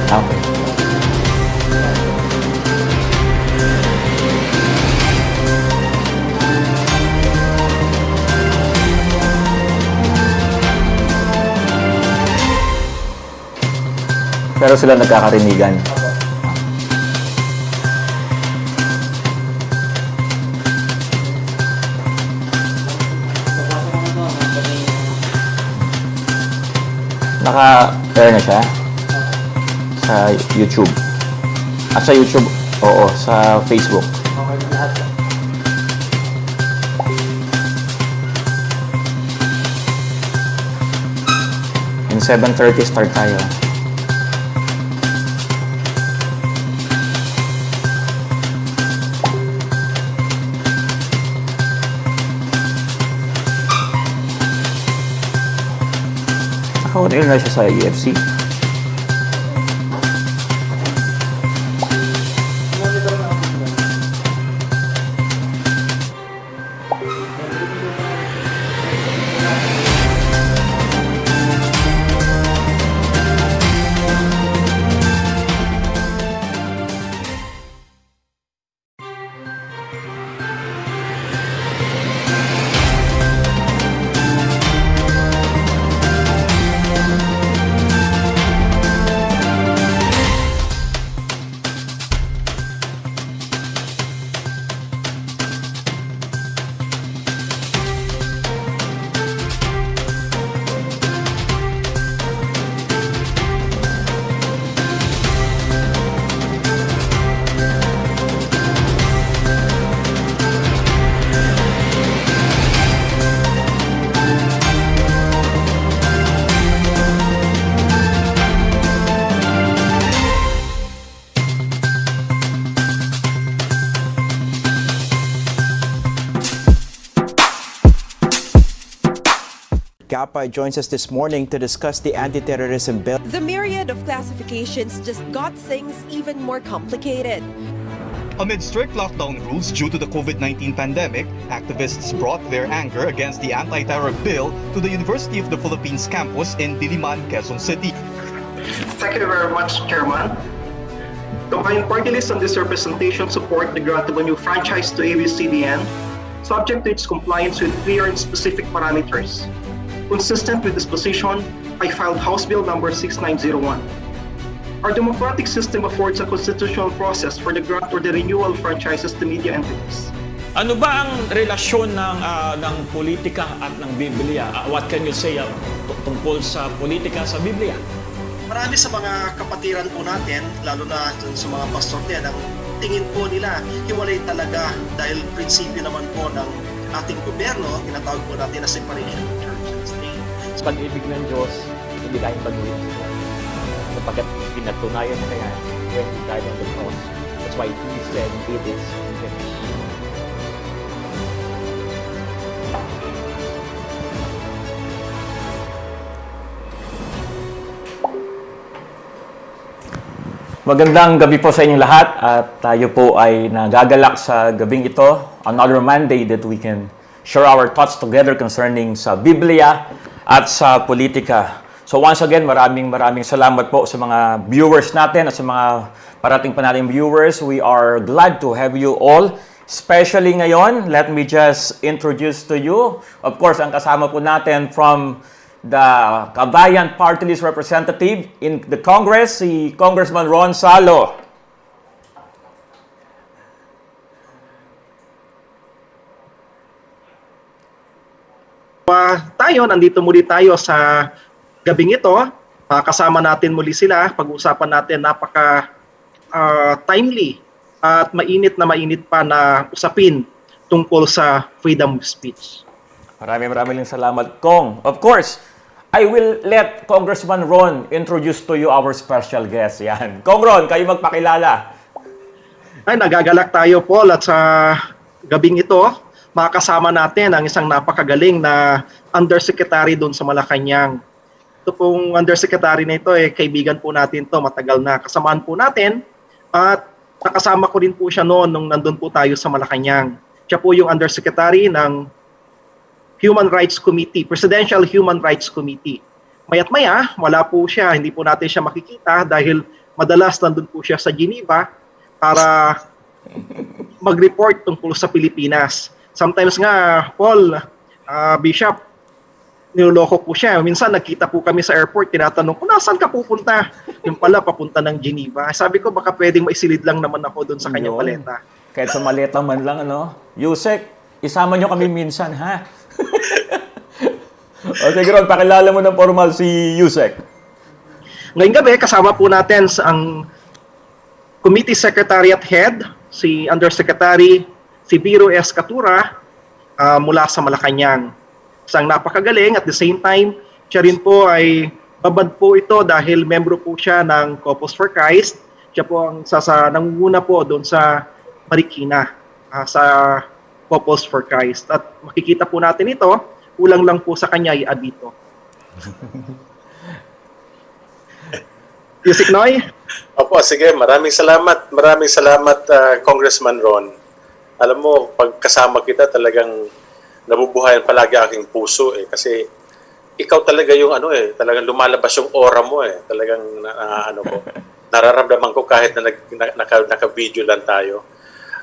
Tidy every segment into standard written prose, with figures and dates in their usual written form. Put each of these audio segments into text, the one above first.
Okay. Pero sila nagkakarinigan. Naka-air na siya sa YouTube. At sa YouTube, oo, sa Facebook. Okay, lahat. In 7:30 start tayo. Naka-on-air na siya sa UFC. Monitor na ako. GAPA joins us this morning to discuss the anti-terrorism bill. The myriad of classifications just got things even more complicated. Amid strict lockdown rules due to the COVID-19 pandemic, activists brought their anger against the anti-terror bill to the University of the Philippines campus in Diliman, Quezon City. Thank you very much, Chairman. The Bayan Party List and this representation support the grant of a new franchise to ABS-CBN, subject to its compliance with clear and specific parameters. Consistent with this position, I filed House Bill number 6901. Our democratic system affords a constitutional process for the grant or the renewal of franchises to media entities. Ano ba ang relasyon ng politika at ng Biblia? What can you say tungkol sa politika sa Biblia? Marami sa mga kapatiran po natin, lalo na sa mga pastor din, ang tingin po nila hiwalay talaga dahil prinsipyo naman po ng ating gobyerno, tinatawag po natin na separation of church and state. Sa pag-ibig ng Diyos, hindi tayong pag-ibig sa Diyos. Sapagkat pinatunayan na yan when He died on the cross. That's why He said, it is finished. Magandang gabi po sa inyong lahat at tayo po ay nagagalak sa gabing ito. Another Monday that we can share our thoughts together concerning sa Biblia at sa politika. So once again, maraming salamat po sa mga viewers natin at sa mga parating pa nating viewers. We are glad to have you all. Especially ngayon, let me just introduce to you, of course, ang kasama po natin from the Kabayan Party List representative in the Congress, si Congressman Ron Salo. Nandito muli tayo sa gabing ito. Kasama natin muli sila. Pag-uusapan natin napaka-timely at mainit pa na usapin tungkol sa freedom of speech. Maraming salamat, Kong. Of course, I will let Congressman Ron introduce to you our special guest. Yan. Kong Ron, kayo magpakilala. Ay, nagagalak tayo, Paul, at sa gabing ito, makakasama natin ang isang napakagaling na undersecretary doon sa Malacanang. Ito pong undersecretary na ito, kaibigan po natin to, matagal na kasamaan po natin, at nakasama ko rin po siya noon nung nandun po tayo sa Malacanang. Siya po yung undersecretary ng Human Rights Committee, Presidential Human Rights Committee. Maya't maya, wala po siya, hindi po natin siya makikita dahil Madalas nandun po siya sa Geneva para mag-report tungkol sa Pilipinas. Sometimes nga, Paul, Bishop, niloloko po siya. Minsan nagkita po kami sa airport, tinatanong ko, nasaan ka pupunta? Yung pala, papunta ng Geneva. Sabi ko, baka pwedeng maisilid lang naman ako doon sa kanyang Yun. maleta. Kahit sa maleta man lang, ano? Yusek, isama nyo kami minsan, ha? O sige Ron, pakilala mo ng formal si Yusek. Ngayong gabi, kasama po natin ang Committee Secretariat Head, si Undersecretary si Biro S. Catura mula sa Malacanang. Isang napakagaling, at the same time, siya rin po ay babad po ito dahil membro po siya ng Corpus for Christ. Siya po ang nangunguna po doon sa Marikina, sa Corpus for Christ. At makikita po natin ito, kulang lang po sa kanya ay abito. Yusik Noy? Opo, sige. Maraming salamat. Maraming salamat, Congressman Ron. Alam mo, pag kasama kita, talagang nabubuhayan palagi aking puso kasi ikaw talaga yung talagang lumalabas yung aura mo Talagang nararamdaman ko kahit na naka-video lang tayo.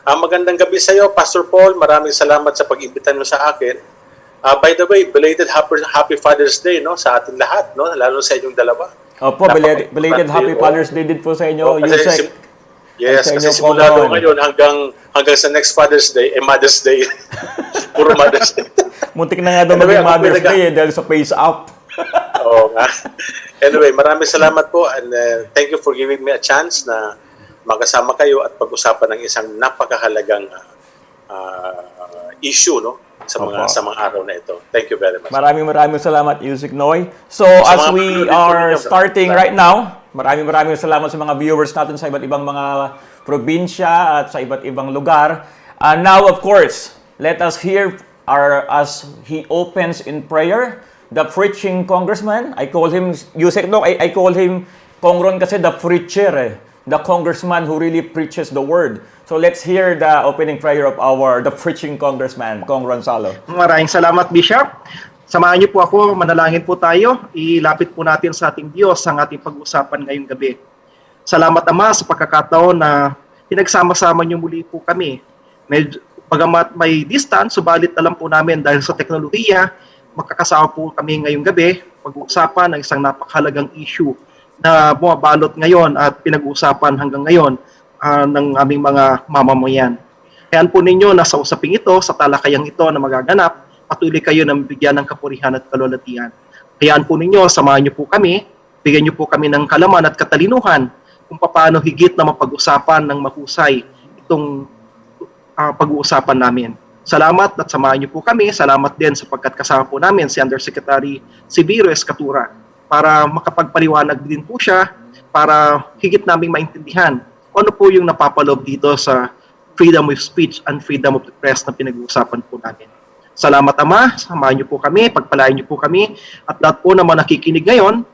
Magandang gabi sa iyo, Pastor Paul. Maraming salamat sa pag-imbita mo sa akin. By the way, belated happy Father's Day sa ating lahat, lalo sa inyong dalawa. Opo, belated Happy Father's Day din po sa inyo, Yusek. Yes, kasi simula doon ngayon hanggang sa next Father's Day, Mother's Day. Puro Mother's Day. Muntik na nga daw maging Mother's Day dahil sa face up. Oo nga. Anyway, maraming salamat po and thank you for giving me a chance na makasama kayo at pag-usapan ng isang napakahalagang issue sa mga araw na ito. Thank you very much. Maraming salamat, Yusik Noy. So, as we are starting right now, maraming salamat sa mga viewers natin sa iba't ibang mga probinsya at sa iba't ibang lugar. Now, of course, let us hear as he opens in prayer, the preaching congressman. I call him, Yusik Noy, I call him Kongron kasi the preacher, the congressman who really preaches the word. So let's hear the opening prayer of the preaching congressman, Kong Ronzalo. Maraming salamat, Bishop. Samahan niyo po ako, manalangin po tayo. Ilapit po natin sa ating Diyos ang ating pag-usapan ngayong gabi. Salamat, Ama, sa pagkakataon na pinagsama-sama niyo muli po kami. Bagamat may distance, subalit alam po namin dahil sa teknolohiya, magkakasama po kami ngayong gabi, pag-uusapan ng isang napakahalagang issue na bumabalot ngayon at pinag-uusapan hanggang ngayon ng aming mga mamamayan. Kayaan po ninyo na sa usaping ito, sa talakayang ito na magaganap, patuloy kayo na bigyan ng kapurihan at kalulatian. Kayaan po ninyo, samahan niyo po kami, bigyan niyo po kami ng kalaman at katalinuhan kung paano higit na mapag-usapan ng mahusay itong pag-uusapan namin. Salamat at samahan niyo po kami. Salamat din sapagkat kasama po namin si Undersecretary Biro S. Catura para makapagpaliwanag din po siya para higit naming maintindihan ano po yung napapaloob dito sa freedom of speech and freedom of the press na pinag-uusapan po namin. Salamat, Ama. Samahan niyo po kami, pagpalain niyo po kami, at lahat po naman nakikinig ngayon,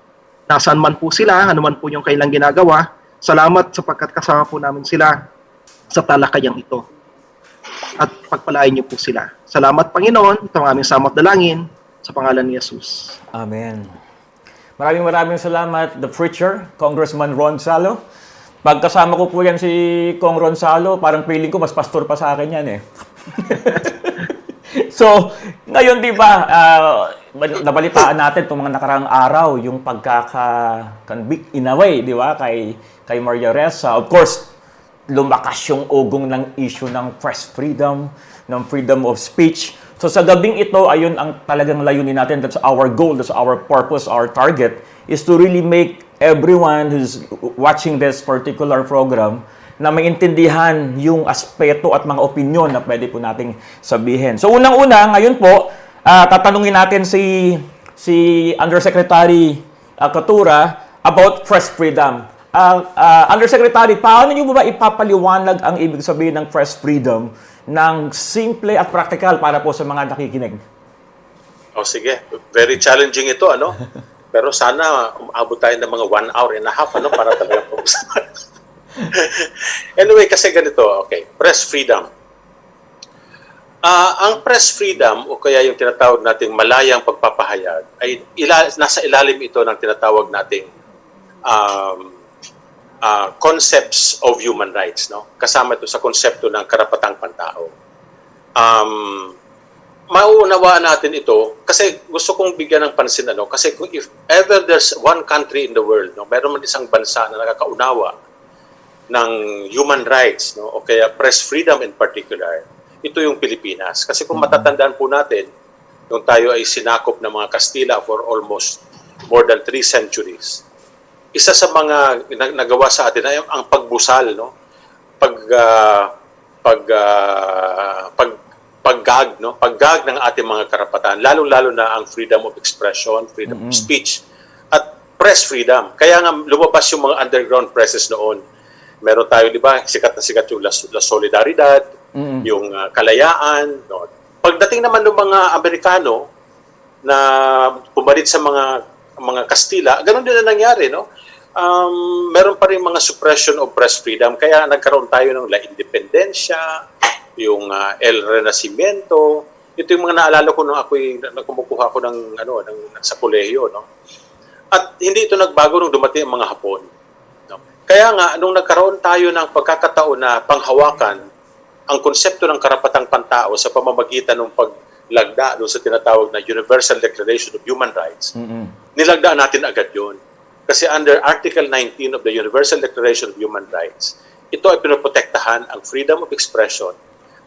nasaan man po sila, ano man po yung kailang ginagawa, salamat sapagkat kasama po namin sila sa talakayang ito. At pagpalain niyo po sila. Salamat, Panginoon. Ito ang aming samot dalangin sa pangalan ni Jesus. Amen. Maraming salamat, the preacher, Congressman Ronzalo. Pagkasama ko po yan si Kong Ronzalo, parang feeling ko mas pastor pa sa akin yan So, ngayon di ba, nabalitaan natin itong mga nakaraang araw, yung pagkaka-convict in a way, di ba, kay Maria Ressa. Of course, lumakas yung ugong ng issue ng press freedom, ng freedom of speech. So sa gabing ito, ayun ang talagang layunin natin. That's our goal, that's our purpose, our target, is to really make everyone who's watching this particular program na maintindihan yung aspeto at mga opinyon na pwede po nating sabihin. So unang-una, ngayon po, tatanungin natin si Undersecretary Catura about press freedom. Undersecretary, paano niyo ba ipapaliwanag ang ibig sabihin ng press freedom ng simple at practical para po sa mga nakikinig? Sige. Very challenging ito, Pero sana umabot tayo ng mga 1 hour and a half, para talaga pag-usapan. Anyway, kasi ganito, okay. Press freedom. Ang press freedom, o kaya yung tinatawag nating malayang pagpapahayag, ay nasa ilalim ito ng tinatawag nating concepts of human rights, no? Kasama ito sa konsepto ng karapatang pantao. Mauunawaan natin ito kasi gusto kong bigyan ng pansin, ano, kasi if ever there's one country in the world, no, meron man isang bansa na nakakaunawa ng human rights, no, o kaya press freedom in particular, ito yung Pilipinas. Kasi kung matatandaan po natin, nung tayo ay sinakop ng mga Kastila for almost more than 3 centuries, isa sa mga nagawa sa atin ay ang pagbusal, no? Paggag, no? Paggag ng ating mga karapatan, lalong-lalo na ang freedom of expression, freedom of speech, at press freedom. Kaya nga lumabas yung mga underground presses noon. Meron tayo, di ba, sikat na sikat yung La Solidaridad, yung Kalayaan. No? Pagdating naman ng mga Amerikano na pumalit sa mga Kastila, ganun din na nangyari, no? Meron pa rin mga suppression of press freedom, kaya nagkaroon tayo ng La Independencia, yung El Renacimiento. Ito yung mga naalala ko nung kumukuha ko ng sa kolehiyo, no? At hindi ito nagbago nung dumating ang mga Hapon. No? Kaya nga nung nagkaroon tayo ng pagkakataon na panghawakan ang konsepto ng karapatang pantao sa pamamagitan ng paglagda doon sa tinatawag na Universal Declaration of Human Rights, nilagdaan natin agad yun. Kasi under Article 19 of the Universal Declaration of Human Rights, ito ay pinoprotektahan ang freedom of expression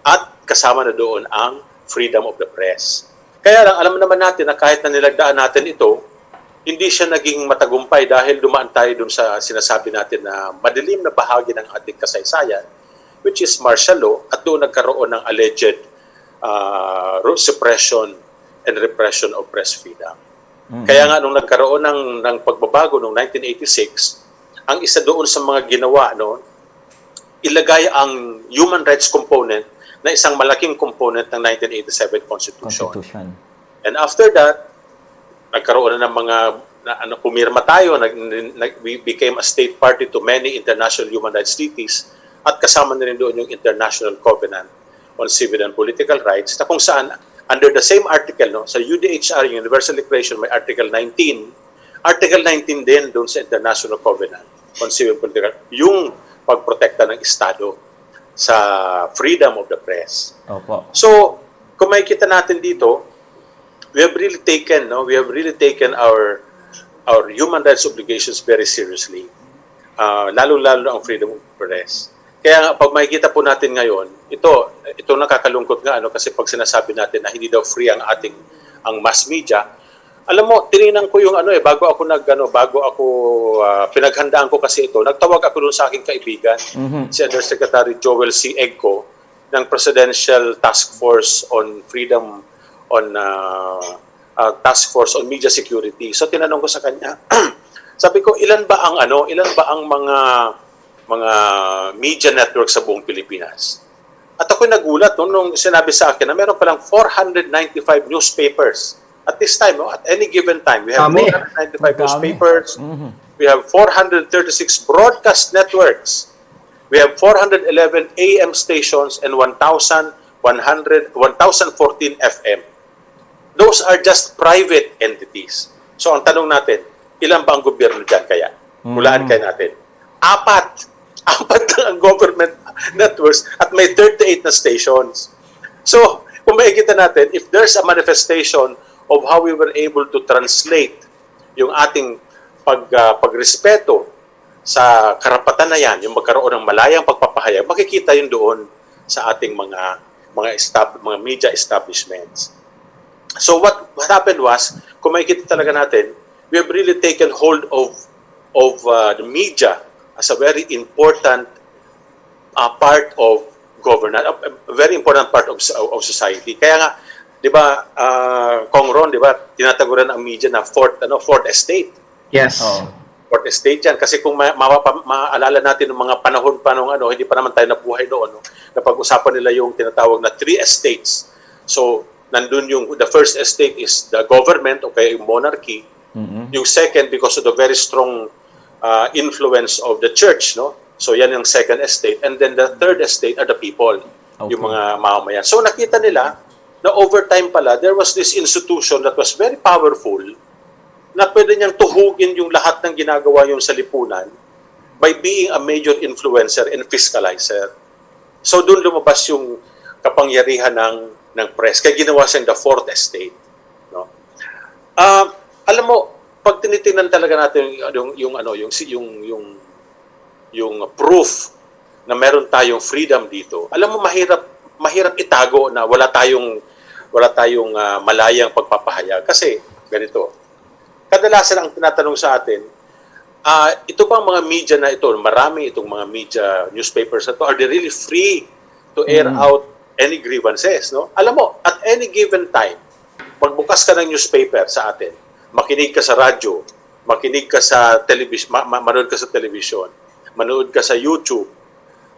at kasama na doon ang freedom of the press. Kaya lang, alam naman natin na kahit na nilagdaan natin ito, hindi siya naging matagumpay dahil dumaan tayo doon sa sinasabi natin na madilim na bahagi ng ating kasaysayan, which is martial law, at doon nagkaroon ng alleged suppression and repression of press freedom. Kaya nga nung nagkaroon ng pagbabago noong 1986, ang isa doon sa mga ginawa, no, ilagay ang human rights component na isang malaking component ng 1987 Constitution. And after that, nagkaroon na ng mga pumirma tayo, we became a state party to many international human rights treaties, at kasama na rin doon yung International Covenant on Civil and Political Rights, na kung saan under the same article, no, sa UDHR, Universal Declaration, may Article 19. Article 19 din doon sa International Covenant on Civil and Political Rights, yung pagprotekta ng Estado sa freedom of the press. Opo. So, kung makikita natin dito, we have really taken our human rights obligations very seriously. Lalo-lalo ang freedom of press. Kaya nga, pag makikita po natin ngayon, ito nakakalungkot nga, kasi pag sinasabi natin na hindi daw free ang mass media, alam mo, tinignan ko yung bago ako pinaghandaan ko kasi ito, nagtawag ako doon sa aking kaibigan, si Undersecretary Joel C. Egco, ng Presidential Task Force on Freedom, Task Force on Media Security. So tinanong ko sa kanya, sabi ko, ilan ba ang mga media network sa buong Pilipinas? At ako'y nagulat nung sinabi sa akin na meron palang 495 newspapers. At this time, at any given time, we have 495 newspapers, we have 436 broadcast networks, we have 411 AM stations, and 1,014 FM. Those are just private entities. So ang tanong natin, ilan ba ang gobyerno dyan kaya? Hulaan kayo natin. Apat lang ang government networks at may 38 na stations. So, kung makikita natin, if there's a manifestation of how we were able to translate yung ating pagrespeto sa karapatan na yan, yung magkaroon ng malayang pagpapahayag, makikita yun doon sa ating mga media establishments. So what happened was, kung makikita talaga natin, we have really taken hold of the media as a very important part of governance, a very important part of society. Kaya nga, di ba, Kong Ron, di ba, tinataguran ang media na fourth estate. Yes. Fourth estate yan. Kasi kung maalala natin ng mga panahon pa nung hindi pa naman tayo nabuhay noon, na pag-usapan nila yung tinatawag na 3 estates. So, nandun the first estate is the government o kaya yung monarchy. Yung second, because of the very strong influence of the church, no? So yan yung second estate. And then the third estate are the people, yung mga mamamayan. So nakita nila na over time pala, there was this institution that was very powerful na pwede niyang tuhugin yung lahat ng ginagawa yung sa lipunan by being a major influencer and fiscalizer. So doon lumabas yung kapangyarihan ng press. Kaya ginawa siyang the fourth estate. No? Alam mo, pag tinitingnan talaga natin yung proof na meron tayong freedom dito, alam mo mahirap itago na wala tayong malayang pagpapahayag. Kasi ganito, kadalasan ang tinatanong sa atin, ito bang mga media na ito, marami itong mga media, newspapers na ito, are they really free to air out any grievances? No? Alam mo, at any given time, magbukas ka ng newspaper sa atin, makinig ka sa radyo, makinig ka sa television, manood ka sa television, manood ka sa YouTube,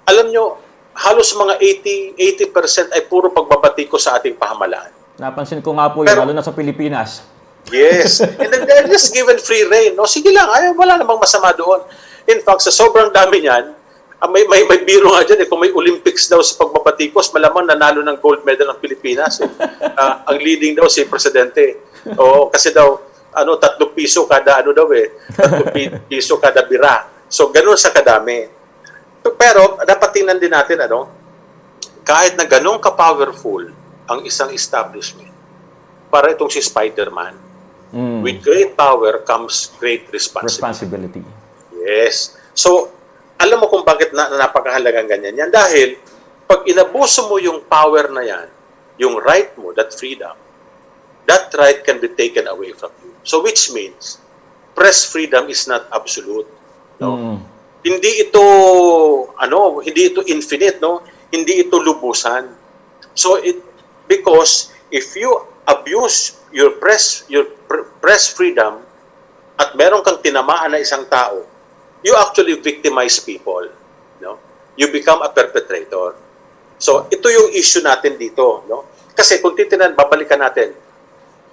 alam nyo, halos mga 80% ay puro pagbabati ko sa ating pamahalaan. Napansin ko nga po yun, lalo na sa Pilipinas. Yes. And then they're just given free rein. No, sige lang, wala namang masama doon. In fact, sa sobrang dami niyan, may biro nga dyan, kung may Olympics daw sa pagbabatikos, malamang nanalo ng gold medal ang Pilipinas. Ang leading daw si Presidente. O, kasi daw, 3 piso kada 3 piso kada bira. So, ganun sa kadami. Pero, dapat tingnan din natin, kahit na ganun ka-powerful ang isang establishment, para itong si Spider-Man, with great power comes great responsibility. Yes. So, alam mo kung bakit napakahalagang ganyan yan? Dahil, pag inabuso mo yung power na yan, yung right mo, that freedom, that right can be taken away from you. So, which means, press freedom is not absolute. No? Hindi ito infinite, no? Hindi ito lubusan. So because if you abuse your press freedom at meron kang tinamaan na isang tao, you actually victimize people, no? You become a perpetrator. So ito yung issue natin dito, no? Kasi kung babalikan natin,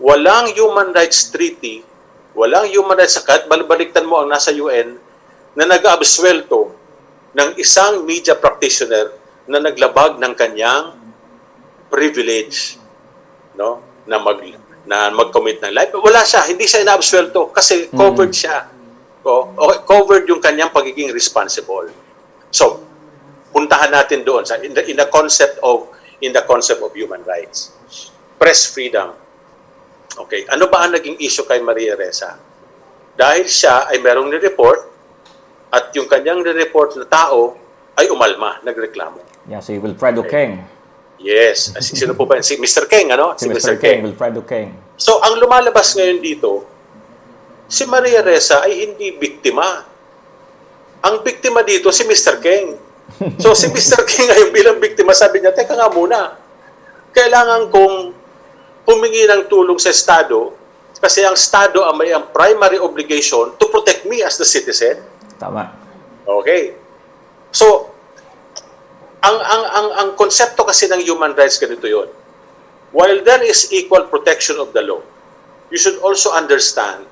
walang human rights treaty, walang human rights kahit baliktan mo ang nasa UN na nag-absuelto ng isang media practitioner na naglabag ng kanyang privilege, no, na mag-commit ng life. Wala siya, hindi siya ina-absuelto kasi covered siya. Covered yung kanyang pagiging responsible. So, puntahan natin doon sa in the concept of human rights. Press freedom. Okay, ano ba ang naging issue kay Maria Ressa? Dahil siya ay merong ni-report at yung kanyang report na tao ay umalma, nagreklamo. Yeah, si Wilfredo Keng. Yes. Sino po ba? Si Mr. Keng, Si Mr. Keng, Wilfredo Keng. So, ang lumalabas ngayon dito, si Maria Ressa ay hindi biktima. Ang biktima dito, si Mr. Keng. So, si Mr. Keng ngayon bilang biktima, sabi niya, teka nga muna, kailangan kong humingi ng tulong sa Estado kasi ang Estado ang may ang primary obligation to protect me as the citizen. Tama. Okay. So, ang konsepto kasi ng human rights ganito yon. While there is equal protection of the law, you should also understand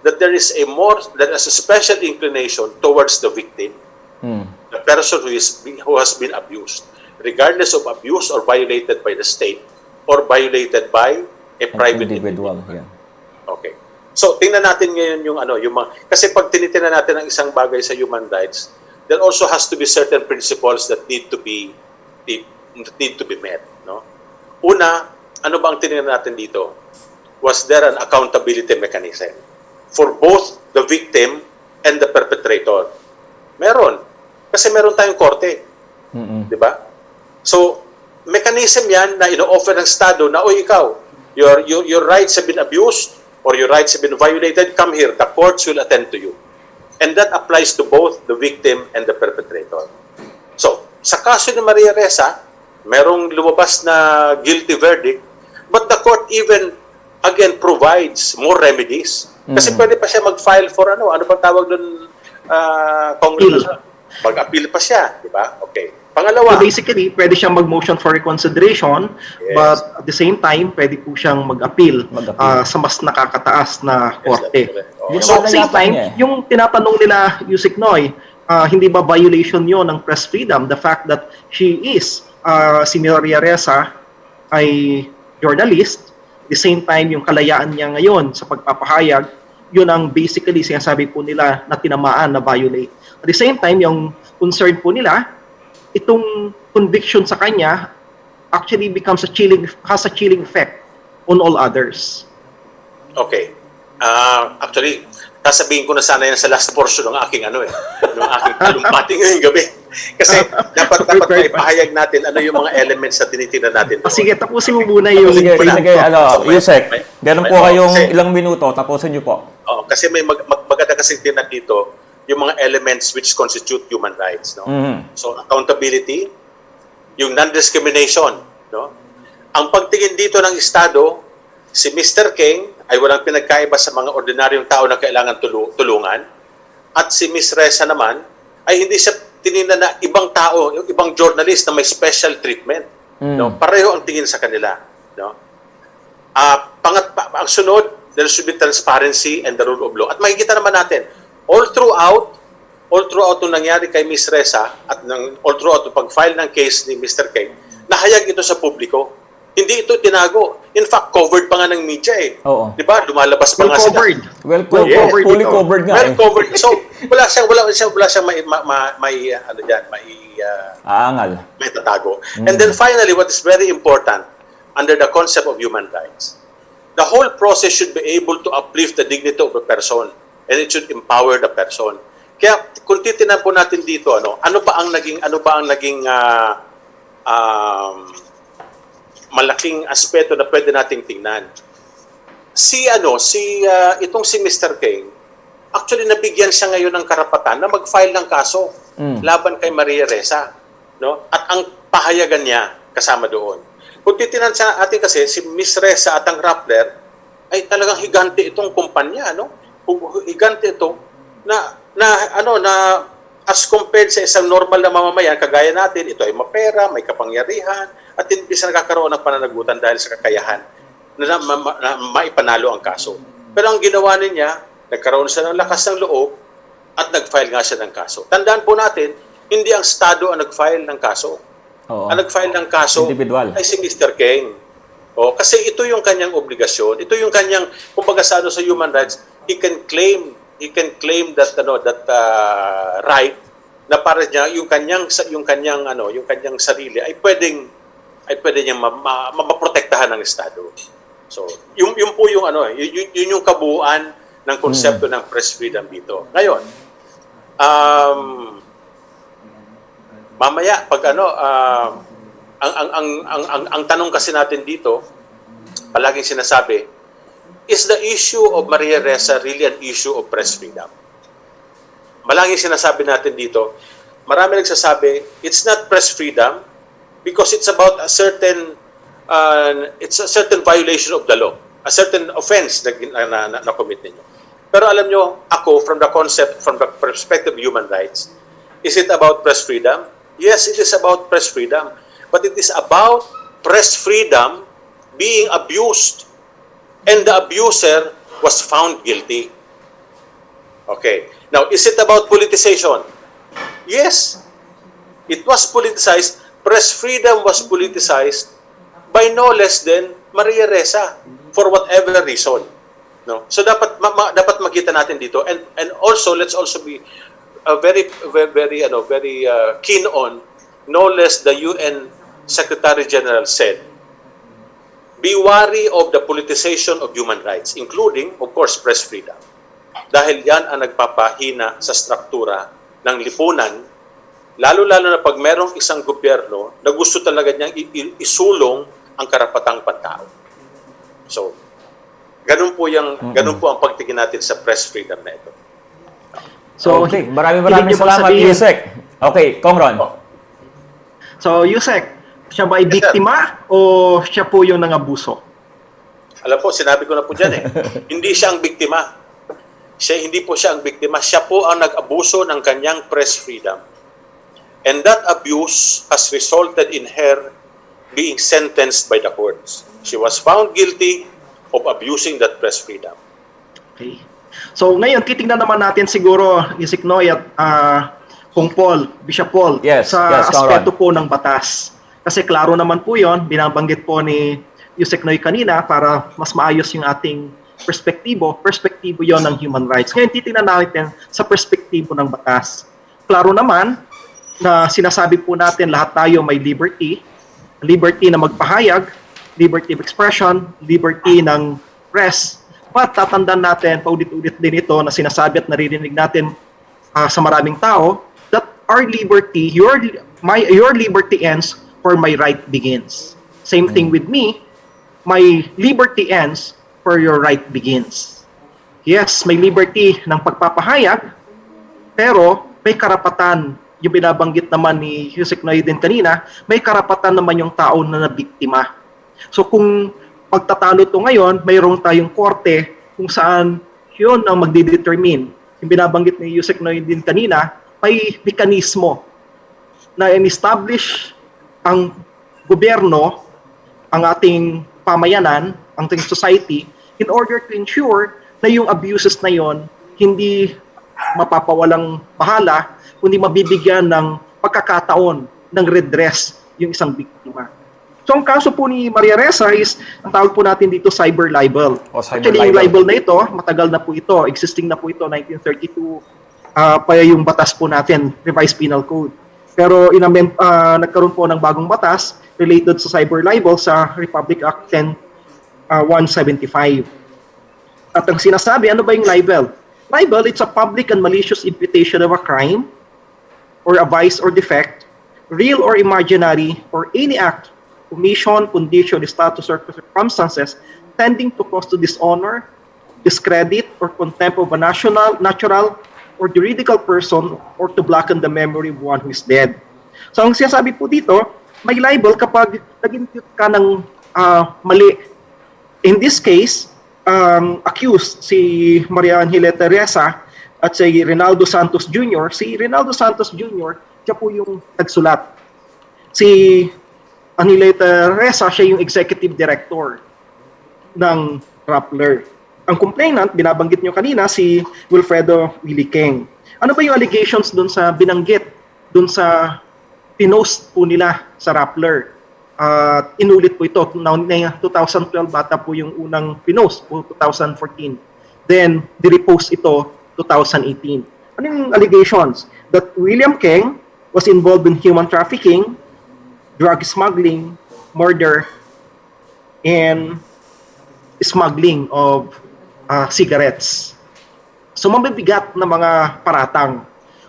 that there is a special inclination towards the victim, the person who has been abused, regardless of abuse or violated by the state or violated by a private individual. Yeah. Okay. So, tingnan natin ngayon kasi pag tinitingnan natin ang isang bagay sa human rights, there also has to be certain principles that need to be met, no? Una, ano ba ang tinignan natin dito? Was there an accountability mechanism for both the victim and the perpetrator? Meron. Kasi meron tayong korte. Di ba? So, mechanism yan na ino-offer ng Estado na, ikaw, your rights have been abused or your rights have been violated, come here, the courts will attend to you. And that applies to both the victim and the perpetrator. So, sa kaso ni Maria Ressa, merong lumabas na guilty verdict, but the court even, again, provides more remedies. Kasi pwede pa siya mag-file for ano bang tawag doon, Congressman? Mag-appeal pa siya, di ba? Okay. Pangalawa. So basically, pwede siyang mag-motion for reconsideration, yes, but at the same time, pwede po siyang mag-appeal sa mas nakakataas na korte. Yes, so at the same time, yung tinatanong nila Yusik Noy, hindi ba violation yon ng press freedom? The fact that she is, si Maria Ressa ay journalist, at the same time, yung kalayaan niya ngayon sa pagpapahayag yun ang basically sinasabi po nila na tinamaan, na violate. At the same time, yung concern po nila, itong conviction sa kanya actually has a chilling effect on all others. Okay. Actually, sasabihin ko na sana yan sa last portion ng aking ng aking talumpati ngayong gabi. Kasi dapat maipahayag natin ano yung mga elements na tinitingnan natin. Sige, tapusin mo muna yung... Sige, Yusek, ganun po kayong kasi- ilang minuto, tapusin niyo po. Kasi may maganda kasing tingnan dito yung mga elements which constitute human rights. No? So, accountability, yung non-discrimination. No? Ang pagtingin dito ng Estado, si Mr. King ay walang pinagkaiba sa mga ordinaryong tao na kailangan tulungan. At si Ms. Reza naman ay hindi siya tinignan na ibang tao, yung ibang journalist na may special treatment. No? Pareho ang tingin sa kanila. No? Ang sunod, there should be transparency and the rule of law. At makikita naman natin, all throughout nung nangyari kay Ms. Reza at all throughout yung pag-file ng case ni Mr. King, nahayag ito sa publiko. Hindi ito tinago. In fact, covered pa nga ng media eh. Oo. Di ba? Lumalabas pa nga sila. covered. Well covered, fully covered nga Well eh. covered. So, wala siyang Aangal. may tatago. And then finally, what is very important under the concept of human rights, the whole process should be able to uplift the dignity of a person and it should empower the person. Kaya kung titinan po natin dito, ano ba ang naging malaking aspeto na pwede nating tingnan. Itong si Mr. King, actually nabigyan siya ngayon ng karapatan na mag-file ng kaso laban kay Maria Reza, no? At ang pahayagan niya kasama doon. Kung titinan sa atin kasi si Miss Reza at ang Rappler ay talagang higante itong kumpanya, no? Higante ito na as compared sa isang normal na mamamayan kagaya natin, ito ay mapera, may kapangyarihan, at hindi siya nakakaroon ng pananagutan dahil sa kakayahan na maipanalo ang kaso. Pero ang ginawa niya, nagkaroon siya ng lakas ng loob at nag-file nga siya ng kaso. Tandaan po natin, hindi ang Estado ang nag-file ng kaso. Oo. Ang nag-file ng kaso Individual. ay si Mr. King. Kasi ito yung kanyang obligasyon, ito yung kanyang, kumbaga sa human rights, he can claim that right na para niya yung kanyang sarili ay pwede niyang maprotektahan ng Estado. So, yun po yung yun yung kabuuan ng konsepto ng press freedom dito. Ngayon, mamaya pag ang tanong kasi natin dito, palaging sinasabi, is the issue of Maria Reza really an issue of press freedom? Malanging sinasabi natin dito, marami nagsasabi, it's not press freedom because it's about a certain violation of the law, a certain offense na commit ninyo. Pero alam nyo, ako, from the perspective of human rights, is it about press freedom? Yes, it is about press freedom. But it is about press freedom being abused. And the abuser was found guilty. Okay. Now, is it about politicization? Yes. It was politicized. Press freedom was politicized by no less than Maria Reza for whatever reason. No. So dapat makita natin dito, and also let's also be very keen on, no less the UN Secretary General said, be wary of the politicization of human rights, including, of course, press freedom. Dahil yan ang nagpapahina sa struktura ng lipunan, lalo-lalo na pag merong isang gobyerno na gusto talaga niyang isulong ang karapatang pantao. So, ganun po ang pagtingin natin sa press freedom na ito. So, Okay, maraming hindi niyo ba salamat, sabihin- Yusek. Okay, Kongron. So, Yusek, siya ba ay biktima o siya po yung nangabuso? Alam po, sinabi ko na po dyan hindi siya ang biktima. Hindi po siya ang biktima. Siya po ang nag-abuso ng kanyang press freedom. And that abuse has resulted in her being sentenced by the courts. She was found guilty of abusing that press freedom. Okay. So, ngayon, titingnan naman natin siguro, Yusek Noy at Kung Paul, Bishop Paul, Yes, sa Conrad. aspeto po ng batas. Kasi klaro naman po yon, binabanggit po ni Yusek Noy kanina para mas maayos yung ating perspektibo yon ng human rights. Ngayon, titingnan natin sa perspektibo ng batas. Klaro naman na sinasabi po natin lahat tayo may liberty na magpahayag, liberty of expression, liberty ng press. But tatandaan natin, paulit-ulit din ito na sinasabi at naririnig natin sa maraming tao, that our liberty, your liberty ends where my right begins. Same thing with me, my liberty ends where your right begins. Yes, may liberty ng pagpapahayag, pero may karapatan, yung binabanggit naman ni Yusek Noydin kanina, may karapatan naman yung tao na nabiktima. So kung pagtatalo to ngayon, mayroong tayong korte kung saan yun ang magdidetermine. Yung binabanggit ni Yusek Noydin kanina, may mekanismo na in-establish ang gobyerno, ang ating pamayanan, ang ating society, in order to ensure na yung abuses na yon hindi mapapawalang bahala, kundi mabibigyan ng pagkakataon ng redress yung isang biktima. So ang kaso po ni Maria Ressa is, ang tawag po natin dito, cyber libel. Actually, yung libel na ito, matagal na po ito, existing na po ito, 1932, pa yung batas po natin, Revised Penal Code. Pero nagkaroon po ng bagong batas related sa cyber libel sa Republic Act 175. At ang sinasabi, ano ba yung libel? Libel, it's a public and malicious imputation of a crime or a vice or defect, real or imaginary, or any act, omission, condition, status, or circumstances tending to cause to dishonor, discredit, or contempt of a natural or juridical person or to blacken the memory of one who is dead. So ang sinasabi po dito, may libel kapag nag-impute ka ng mali. In this case, accused si Maria Angeleta Ressa at si Rinaldo Santos Jr. Si Rinaldo Santos Jr., siya po yung nagsulat. Si Angeleta Ressa, siya yung executive director ng Rappler. Ang complainant, binabanggit nyo kanina, si Wilfredo Willie Keng. Ano ba yung allegations dun sa binanggit, dun sa pinost po nila sa Rappler? Inulit po ito, 2012 bata po yung unang pinost po, 2014. Then, di-repost ito, 2018. Ano yung allegations? That William Keng was involved in human trafficking, drug smuggling, murder, and smuggling of cigarettes. So mabibigat na mga paratang.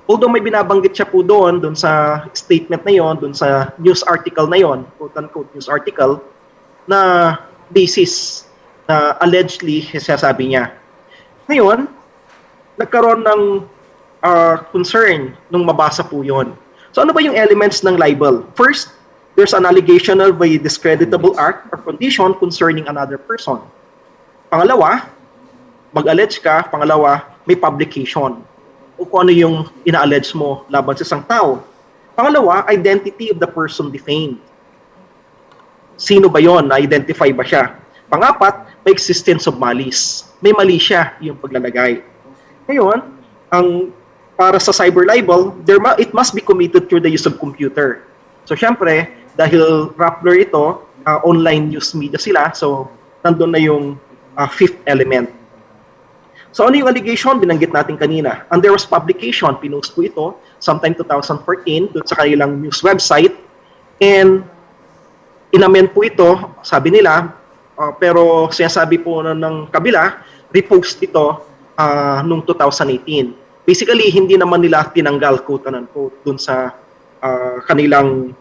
Although may binabanggit siya po doon sa statement na yon, doon sa news article na yon, quote-unquote news article, na basis na allegedly sasabi niya. Ngayon, nagkaroon ng concern nung mabasa po yon. So ano ba yung elements ng libel? First, there's an allegation of a discreditable act or condition concerning another person. Pangalawa, mag-allege ka. Pangalawa, may publication o kung ano yung ina-allege mo laban sa isang tao. Pangalawa, identity of the person defamed. Sino ba yon? Na-identify ba siya? Pangapat, may existence of malice. May mali siya yung paglalagay. Ngayon, para sa cyber libel, it must be committed through the use of computer. So, syempre, dahil Rappler ito, online news media sila, so nandun na yung fifth element. So ano yung allegation? Binanggit natin kanina. And there was publication, pinost po ito, sometime 2014, doon sa kanilang news website. And inamend po ito, sabi nila, pero sinasabi po ng kabila, repost ito noong 2018. Basically, hindi naman nila tinanggal, quote-unquote, doon sa kanilang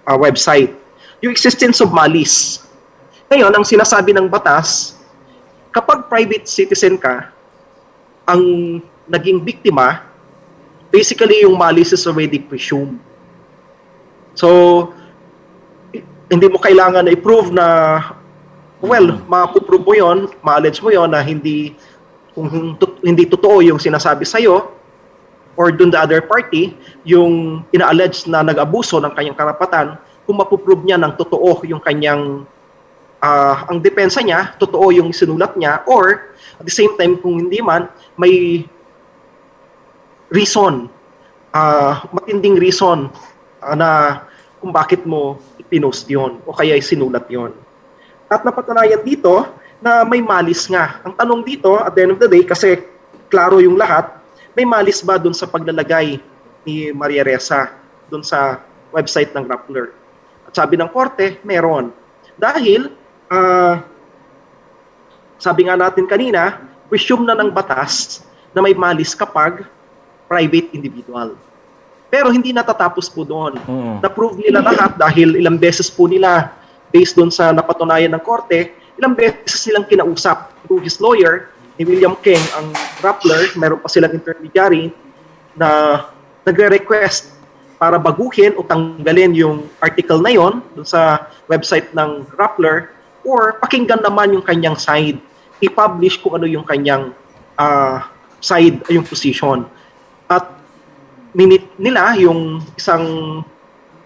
website. Yung existence of malice. Ngayon, ang sinasabi ng batas, kapag private citizen ka, ang naging biktima, basically yung malice is already presumed. So, hindi mo kailangan na i-prove na, well, mapuprove mo yun, ma-allege mo yun na kung hindi totoo yung sinasabi sa'yo, or dun the other party, yung ina-allege na nag-abuso ng kanyang karapatan, kung mapuprove niya ng totoo yung kanyang ang depensa niya, totoo yung sinulat niya, or at the same time, kung hindi man, may reason, matinding reason na kung bakit mo pinost yon o kaya sinulat yon. At napatunayan dito na may malis nga. Ang tanong dito, at the end of the day, kasi klaro yung lahat, may malis ba dun sa paglalagay ni Maria Ressa dun sa website ng Rappler? At sabi ng korte, meron. Dahil, sabi nga natin kanina, presume na ng batas na may malis kapag private individual. Pero hindi natatapos po doon. Na-prove nila lahat dahil ilang beses po nila, based doon sa napatunayan ng korte, ilang beses silang kinausap through his lawyer, ni William King, ang Rappler, meron pa silang intermediary na nagre-request para baguhin o tanggalin yung article na yon doon sa website ng Rappler or pakinggan naman yung kanyang side. I-publish kung ano yung kanyang side, yung position. At minute nila yung isang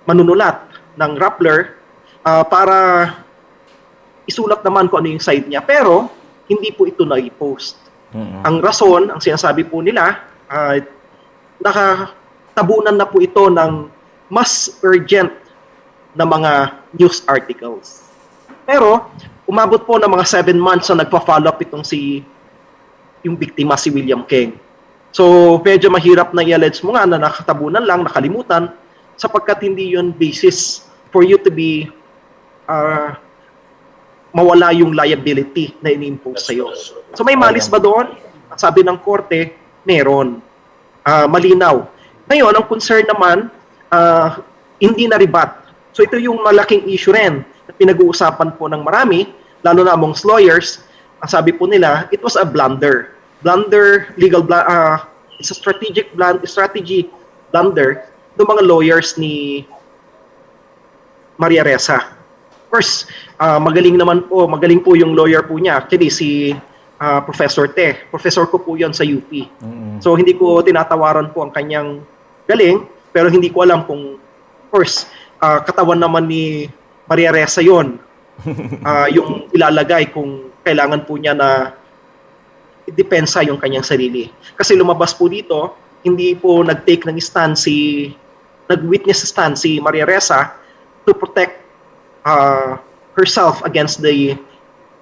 manunulat ng Rappler para isulat naman kung ano yung side niya. Pero, hindi po ito na-post. Ang rason, ang sinasabi po nila, nakatabunan na po ito ng mas urgent na mga news articles. Pero, umabot po ng mga 7 months na nagpa-follow up itong yung biktima, si William King. So, medyo mahirap na i-allege mo nga na nakatabunan lang, nakalimutan, sapagkat hindi yun basis for you to be mawala yung liability na ini-impose sa'yo. So, may malis ba doon? Sabi ng korte, meron. Malinaw. Ngayon, ang concern naman, hindi na-rebat. So, ito yung malaking issue rin na pinag-uusapan po ng marami, lalo na amongst lawyers. Ang sabi po nila, it was a blunder. It's a strategy blunder ng mga lawyers ni Maria Ressa. Of course, magaling po yung lawyer po niya. Actually, si Professor Te. Professor ko po yon sa UP. So, hindi ko tinatawaran po ang kanyang galing, pero hindi ko alam kung, of course, katawan naman ni Maria Ressa yon. Yung ilalagay kung kailangan po niya na idepensa yung kanyang sarili. Kasi lumabas po dito, hindi po nag-take ng stand nag-witness stand si Maria Ressa to protect herself against the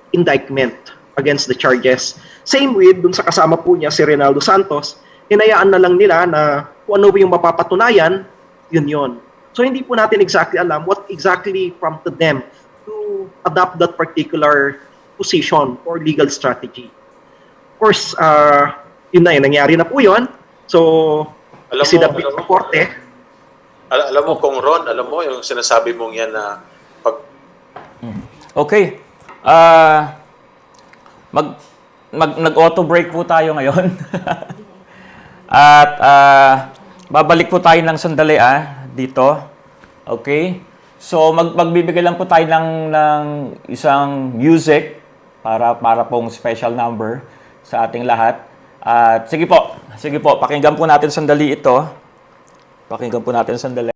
indictment, against the charges. Same with, dun sa kasama po niya, si Reynaldo Santos, hinayaan na lang nila na kung ano yung mapapatunayan, yun. So hindi po natin exactly alam what exactly prompted them to adopt that particular position or legal strategy. Of course, yun na yun, nangyari na po yun. So, isinabit sa korte. Alam mo, Kong Ron, alam mo yung sinasabi mong yan na Okay. Nag-auto break po tayo ngayon. At babalik po tayo ng sandali dito. Okay? So magbibigay lang po tayo ng isang music para pong special number sa ating lahat. At sige po, pakinggan po natin sandali ito. Pakinggan po natin sandali.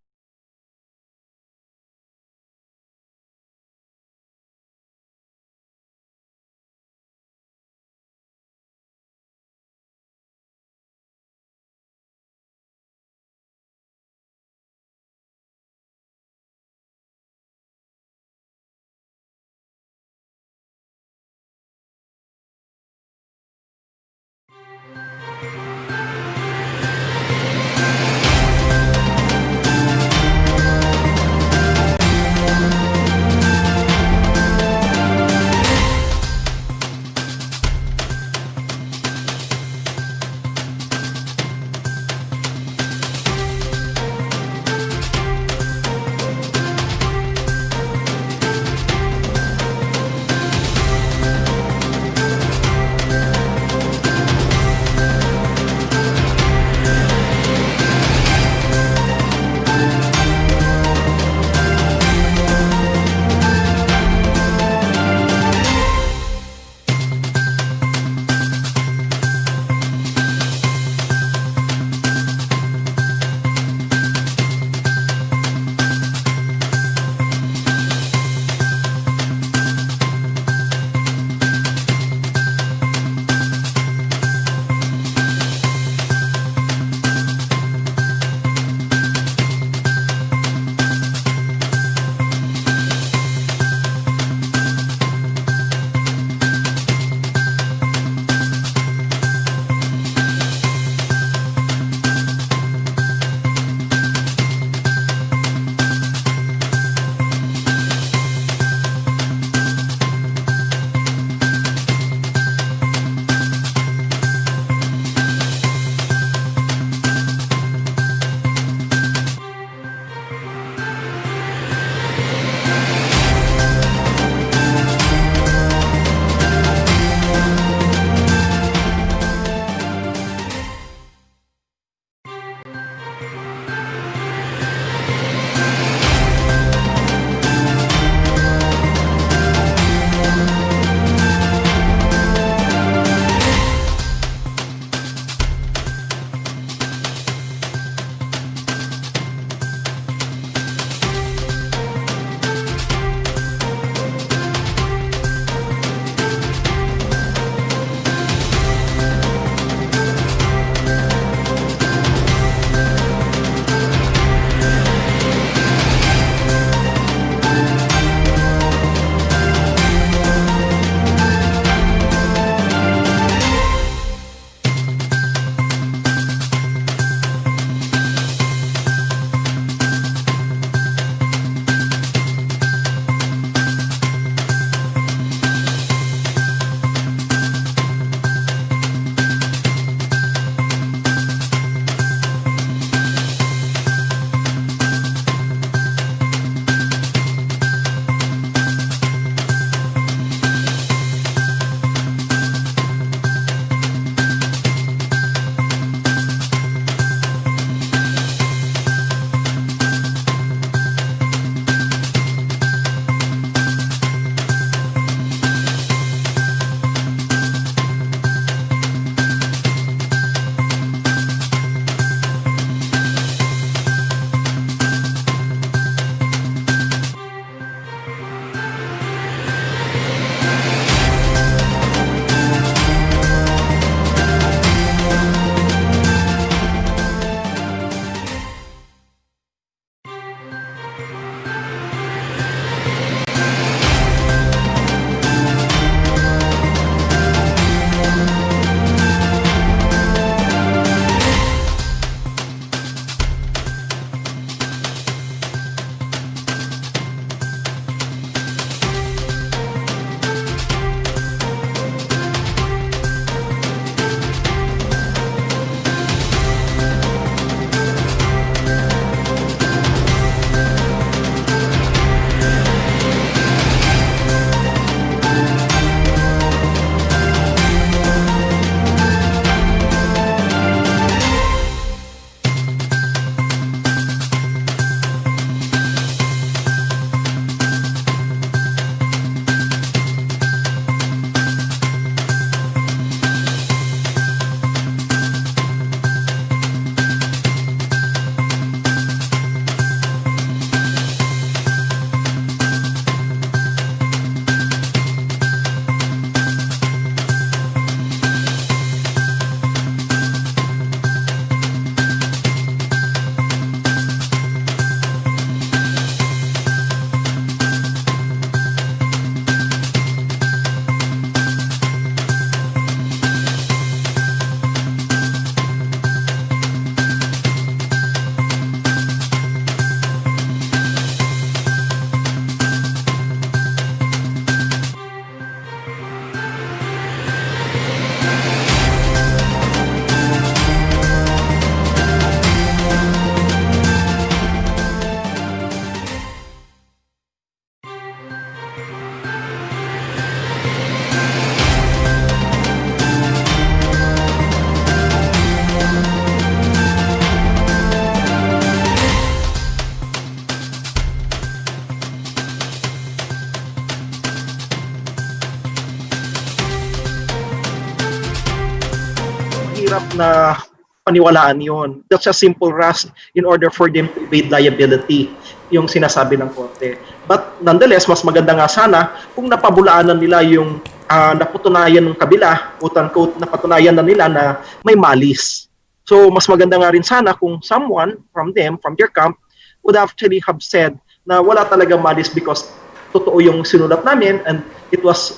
na paniwalaan yon. That's a simple rust in order for them to evade liability, yung sinasabi ng korte. But nonetheless, mas maganda nga sana kung napabulaanan nila yung napatunayan ng kabila, quote-unquote, napatunayan na nila na may malis. So mas maganda nga rin sana kung someone from them, from their camp, would actually have said na wala talaga malis because totoo yung sinulat namin and it was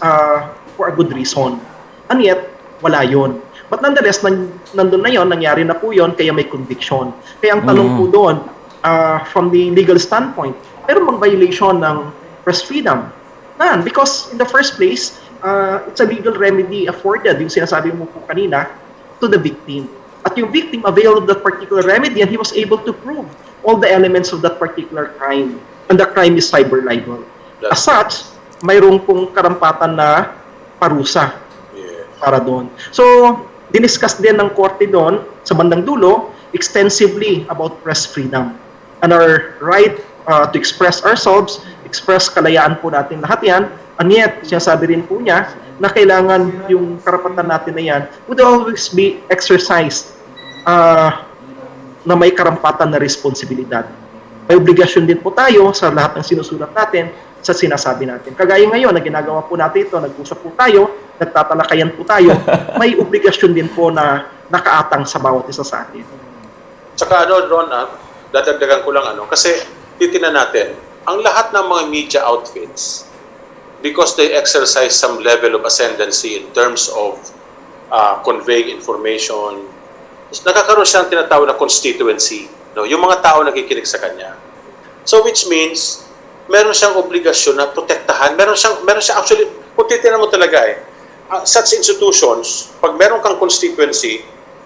for a good reason. And yet, wala yun. But nonetheless, nandun na yon, nangyari na po yon, kaya may conviction. Kaya ang tanong po doon, from the legal standpoint, pero mang violation ng press freedom? None, because in the first place, it's a legal remedy afforded, yung sinasabi mo po kanina, to the victim. At yung victim availed of that particular remedy and he was able to prove all the elements of that particular crime. And the crime is cyber libel. As such, mayroong pong karampatan na parusa para doon. So, diniscuss din ng korte doon sa bandang dulo extensively about press freedom and our right to express ourselves, express kalayaan po natin lahat yan. And yet, sinasabi rin po niya na kailangan yung karapatan natin na yan would always be exercised na may karampatan na responsibilidad. May obligasyon din po tayo sa lahat ng sinusulat natin, sa sinasabi natin. Kagaya ngayon, na ginagawa po natin ito, nag-usap po tayo, nagtatalakayan po tayo, may obligasyon din po na nakaatang sa bawat isa sa atin. Tsaka Ron, dadagdagan ko lang kasi titingnan natin, ang lahat ng mga media outfits, because they exercise some level of ascendancy in terms of conveying information, nakakaroon siya ng tinatawag na constituency. No? Yung mga tao nakikinig sa kanya. So which means, meron siyang obligasyon na protektahan. Meron siyang actually, kung titignan mo talaga such institutions, pag meron kang constituency,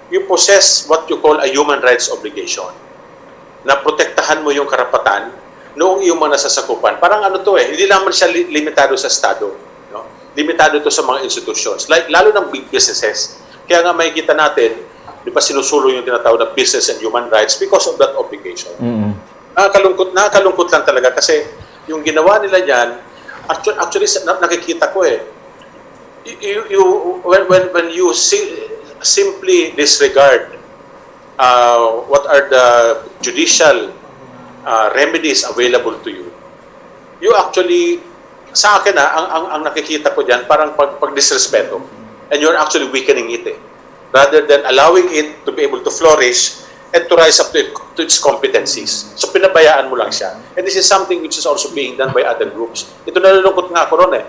you possess what you call a human rights obligation. Na protektahan mo yung karapatan noong iyong mga nasasakupan. Parang hindi naman siya limitado sa Estado. No? Limitado ito sa mga institutions. Lalo ng big businesses. Kaya nga makikita natin, di ba sinusulong yung tinatawag na business and human rights because of that obligation. Nakakalungkot lang talaga kasi yung ginawa nila yan, actually nakikita ko when you simply disregard what are the judicial remedies available to you, you actually, sa akin ang nakikita ko dyan, parang pag-disrespeto. And you're actually weakening it rather than allowing it to be able to flourish and to rise up to its competencies. So pinabayaan mo lang siya. And this is something which is also being done by other groups. Ito nalulungkot nga ako ron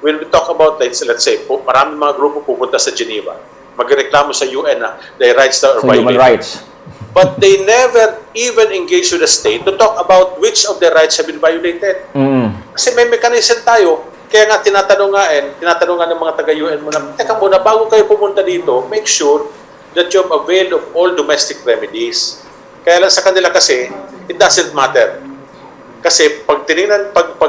When we talk about, let's say, maraming mga grupo pupunta sa Geneva, magreklamo sa UN na their rights are violated. Human rights. But they never even engage with the state to talk about which of their rights have been violated. Kasi may mechanism tayo. Kaya nga tinatanong ng mga taga-UN mo na, teka muna, bago kayo pumunta dito, make sure that you have availed of all domestic remedies. Kaya lang sa kanila kasi, it doesn't matter. Kasi pag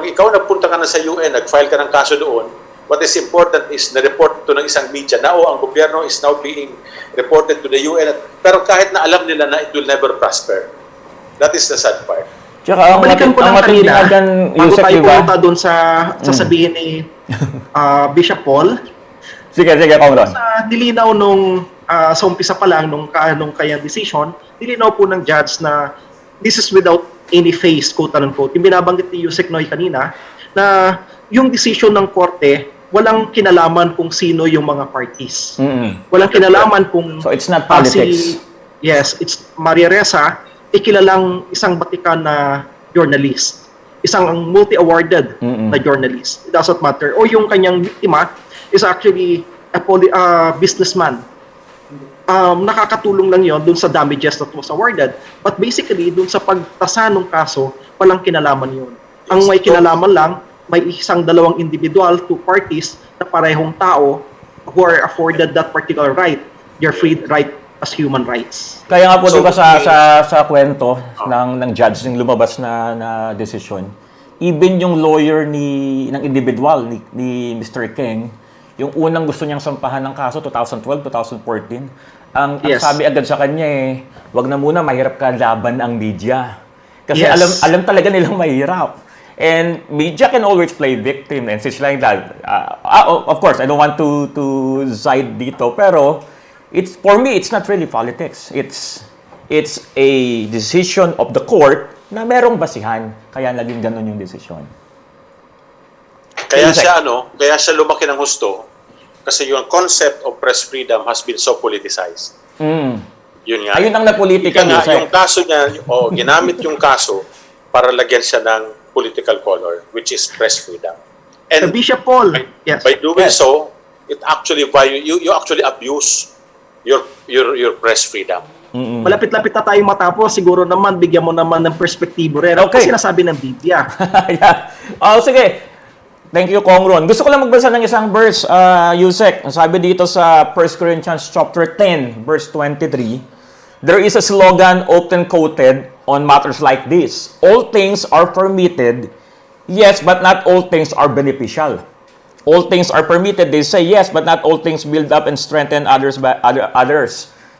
ikaw nagpunta ka na sa UN, nag-file ka ng kaso doon, what is important is na-report ito ng isang media na ang gobyerno is now being reported to the UN. Pero kahit na alam nila na it will never prosper. That is the sad part. Tsaka ang balikan ko lang kanina, bago tayo pumunta doon sa sasabihin ni Bishop Paul. Sige, Kong Ron. Sa nilinaw nung sa umpisa pa lang nung kanyang decision, nilinaw po ng judge na this is without any face, quote-unquote. Yung binabanggit ni Yusek Noy kanina, na yung decision ng korte, walang kinalaman kung sino yung mga parties. Walang kinalaman kung... So it's not politics. Yes, it's Maria Ressa, kilalang isang Batikan na journalist. Isang multi-awarded na journalist. It doesn't matter. O yung kanyang biktima is actually a businessman. Nakakatulong lang yon dun sa damages that was awarded. But basically, dun sa pagtasa ng kaso, walang kinalaman yon. Ang may kinalaman lang, may dalawang individual, two parties, na parehong tao who are afforded that particular right. They're free right as human rights. Kaya nga po diba sa kwento ng judge ng lumabas na decision, even yung lawyer ng individual ni Mr. King, yung unang gusto niyang sampahan ng kaso 2012, 2014, ang sabi agad sa kanya wag na muna, mahirap ka laban ang media. Kasi alam talaga nilang mahirap. And media can always play victim and such like that. Of course, I don't want to side dito, pero for me, it's not really politics. It's a decision of the court na merong basihan. Kaya naging ganun yung desisyon. Kaya siya lumaki ng husto kasi yung concept of press freedom has been so politicized. Yun nga. Ayun ang napolitika niya. Yung kaso niya, ginamit yung kaso para lagyan siya ng political color, which is press freedom. And Bishop Paul, yes. by doing so, it actually you actually abuse your press freedom. Malapit-lapit na tayong matapos. Siguro naman, bigyan mo naman ng perspektibo rin. Ano Okay. sinasabi ng Biblia? Yeah. Sige. Thank you, Kong Ron. Gusto ko lang magbasa ng isang verse, Yusek. Sabi dito sa 1 Corinthians chapter 10, verse 23, there is a slogan often quoted on matters like this. All things are permitted, yes, but not all things are beneficial. All things are permitted, they say yes, but not all things build up and strengthen others.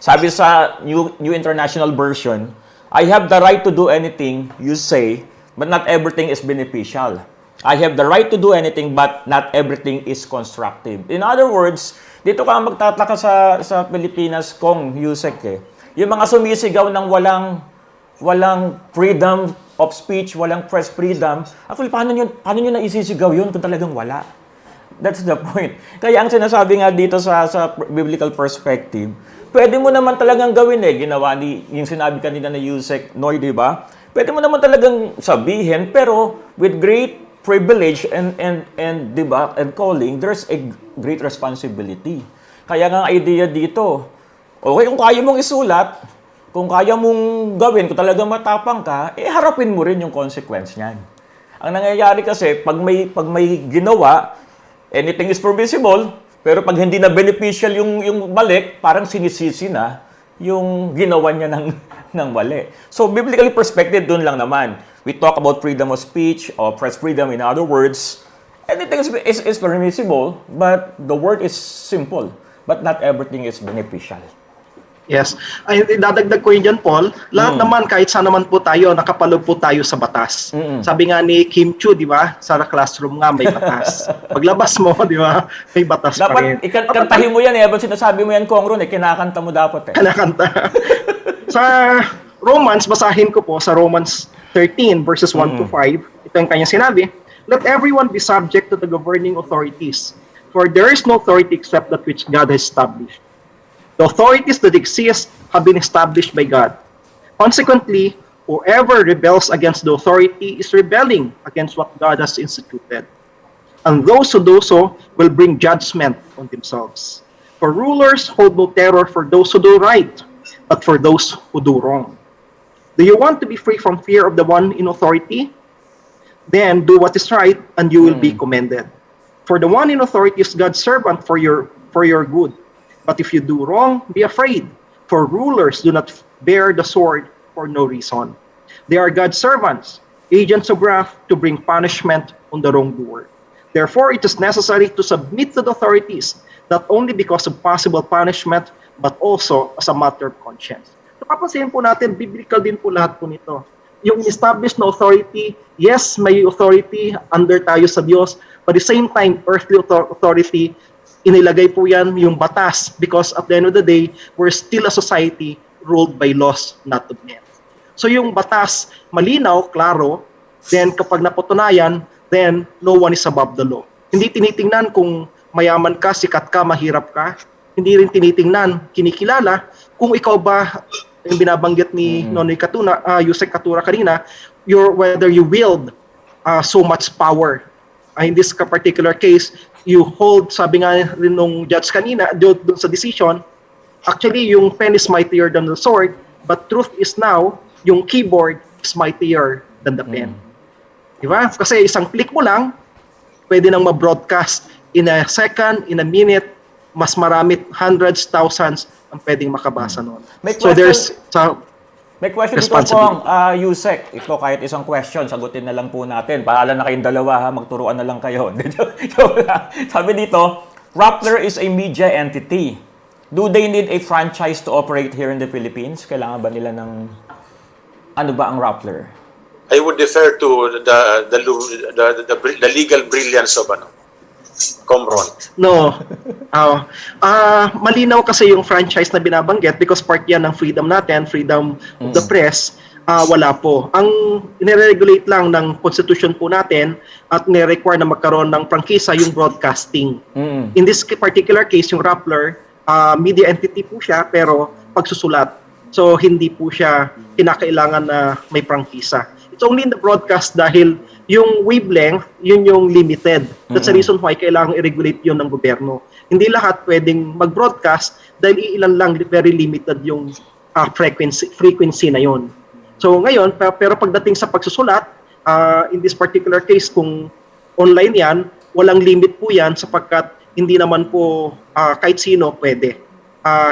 Sabi sa New International Version, I have the right to do anything you say, but not everything is beneficial. I have the right to do anything, but not everything is constructive. In other words, dito ka magtataka sa Pilipinas, Kong, Yusek, yung mga sumisigaw ng walang freedom of speech, walang press freedom. Actually, paano nyo naisisigaw yun kung talagang wala? That's the point. Kaya ang sinasabi nga dito sa biblical perspective, pwede mo naman talagang gawin ginawa yung sinabi kanina na Yusek Noy, di ba? Pwede mo naman talagang sabihin, pero with great privilege and di ba, and calling, there's a great responsibility. Kaya nga ang idea dito, okay, kung kaya mong isulat, kung kaya mong gawin, kung talagang matapang ka, harapin mo rin yung consequence niyan. Ang nangyayari kasi, pag may ginawa, anything is permissible, pero pag hindi na beneficial yung balik, parang sinisisi na yung ginawa niya ng mali. So, biblically perspective, dun lang naman. We talk about freedom of speech or press freedom. In other words, anything is permissible, but the word is simple. But not everything is beneficial. Yes. Ay, dadagdag ko yun dyan, Paul. Lahat naman, kahit saan naman po tayo, nakapaloob po tayo sa batas. Sabi nga ni Kim Chu, di ba? Sa classroom nga, may batas. Paglabas mo, di ba? May batas pa rin. Dapat kantahin mo yan Ba't sinasabi mo yan, Kong Ron, kinakanta mo dapat Kinakanta. Sa Romans, basahin ko po sa Romans 13 verses 1 to 5. Ito ang kanyang sinabi. Let everyone be subject to the governing authorities, for there is no authority except that which God has established. The authorities that exist have been established by God. Consequently, whoever rebels against the authority is rebelling against what God has instituted. And those who do so will bring judgment on themselves. For rulers hold no terror for those who do right, but for those who do wrong. Do you want to be free from fear of the one in authority? Then do what is right, and you will be commended. For the one in authority is God's servant for your good. But if you do wrong, be afraid, for rulers do not bear the sword for no reason. They are God's servants, agents of wrath to bring punishment on the wrongdoer. Therefore, it is necessary to submit to the authorities, not only because of possible punishment, but also as a matter of conscience. So, papansin po natin, biblical din po lahat po nito. Yung established na authority, yes, may authority, under tayo sa Diyos, but at the same time, earthly authority, inilagay po yan yung batas because at the end of the day, we're still a society ruled by laws, not of men. So yung batas, malinaw, klaro, then kapag napatunayan, then no one is above the law. Hindi tinitingnan kung mayaman ka, sikat ka, mahirap ka. Hindi rin tinitingnan, kinikilala, kung ikaw ba, yung binabanggit ni Nonoy Katuna, Yusek Katura kanina, whether you wield so much power. In this particular case, you hold, sabi nga rin nung judge kanina, doon sa decision, actually yung pen is mightier than the sword, but truth is now, yung keyboard is mightier than the pen. Diba? Kasi isang click mo lang, pwede nang ma-broadcast in a second, in a minute, mas marami, hundreds, thousands ang pwedeng makabasa noon. So there's may question dito po, Yusek. Ito kahit isang question, sagutin na lang po natin. Pahala na kayong dalawa, magturuan na lang kayo. Sabi dito, Rappler is a media entity. Do they need a franchise to operate here in the Philippines? Kailangan ba nila ng... Ano ba ang Rappler? I would defer to the legal brilliance of Comron. No. Malinaw kasi yung franchise na binabanggit because part yan ng freedom natin, freedom of the press. Wala po. Ang nire-regulate lang ng constitution po natin at nire-require na magkaroon ng prangkisa yung broadcasting. In this particular case, yung Rappler, media entity po siya pero pagsusulat. So hindi po siya kinakailangan na may prangkisa. It's only in the broadcast dahil yung wavelength, yun yung limited. That's the reason why kailangan i-regulate yun ng gobyerno. Hindi lahat pwedeng mag-broadcast dahil ilan lang, very limited yung frequency na yun. So ngayon, pero pagdating sa pagsusulat, in this particular case, kung online yan, walang limit po yan sapagkat hindi naman po kahit sino pwede.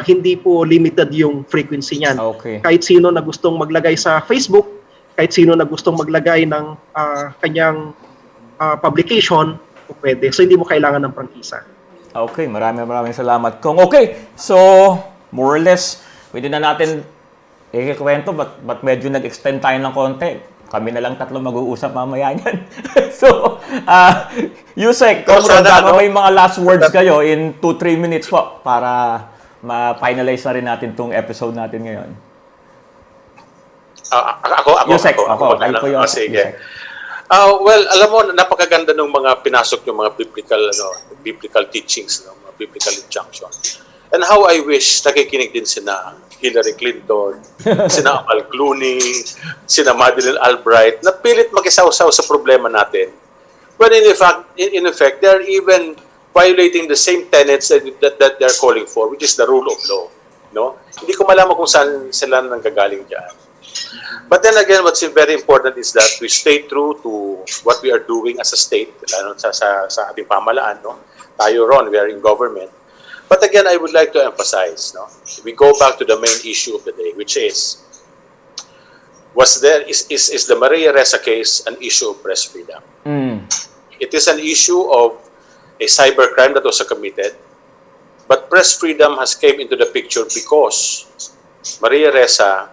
Hindi po limited yung frequency niyan. Okay. Kahit sino na gustong maglagay sa Facebook, kahit sino na gustong maglagay ng kanyang publication, pwede. So hindi mo kailangan ng prangkisa. Okay, maraming salamat, Kong. Okay, so more or less, pwede na natin ikikwento, but medyo nag-extend tayo ng konti. Kami na lang tatlo mag-uusap mamaya niyan. So, Yusek, Kong Ron, baka may mga last words kayo in 2-3 minutes po para ma-finalize na rin natin tong episode natin ngayon. Yusek, ako. Sige. Well, alam mo, napakaganda ng mga pinasok yung mga biblical teachings, mga biblical injunction. And how I wish nakikinig din sina Hillary Clinton, sina Amal Clooney, sina Madeleine Albright, na pilit makisaw-saw sa problema natin. When in effect, they're even violating the same tenets that they're calling for, which is the rule of law. No? Hindi ko malaman kung saan sila nanggagaling dyan. But then again, what's very important is that we stay true to what we are doing as a state, sa ating pamahalaan. No? Tayo ron, we are in government. But again, I would like to emphasize, no? We go back to the main issue of the day, which is the Maria Ressa case an issue of press freedom? It is an issue of a cybercrime that was committed, but press freedom has came into the picture because Maria Ressa